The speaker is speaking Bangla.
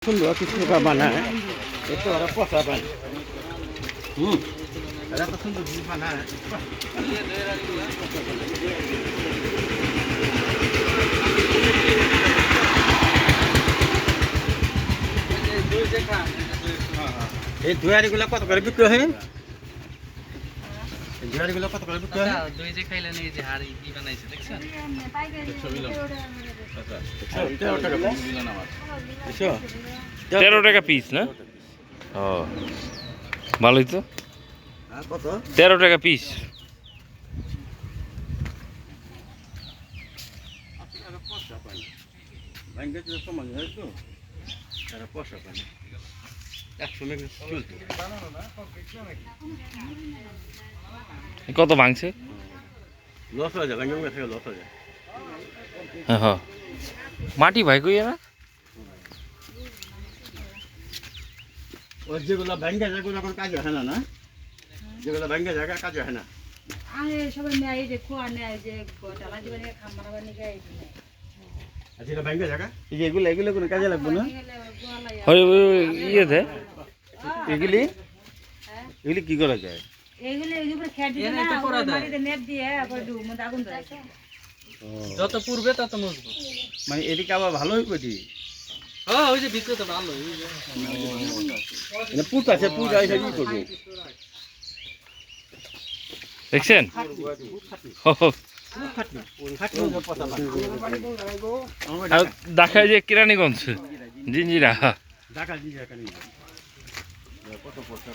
সুন্দর কিছু বানায় একটু ওরা পচা পায় এরা তো সুন্দর জিনিস বানায় এই দুয়ারিগুলো কত করে বিক্রি হয় দুয়ারিগুলো কত করে বিক্রি হয় দুই যে খাইলেন এই যে হাড়ি কি বানাইছে দেখছেন 13 টাকা পিস না ও ভালোই তো 13 টাকা পিস কত ভাঙছে লস হয়ে যায় লস হয়ে যায় হ্যাঁ মাটি ভাই কই না ওই যেগুলো ভেঙ্গে যেগুলো এখন কাজে হয় না না যেগুলো ভেঙ্গে জায়গা কাজে হয় না আরে সবাই নেয় যে খোয়া নেয় যে ডালা জীবনে খামারা বানি গায় আচ্ছা এটা ভেঙ্গে জায়গা এই যে এগুলো এগুলো কোনো কাজে লাগবে না ওই ইয়ে দে এগুলি এগুলি কি করা যায় এইগুলো এই উপরে খেট দিয়ে না মাটিতে নেট দিয়ে পরে ডুব মধ্যে আগুন ধরে যত পূর্বে তত মজবুত মানে এদিকে আবার ভালো হইবে দি হ্যাঁ ওই যে ভিতরে তো ভালো মানে পুট আছে পুট আছে কি করব দেখছেন আর দেখায় যে কেরানীগঞ্জ জিঞ্জিরা ঢাকা জিরা কানি কত পয়সা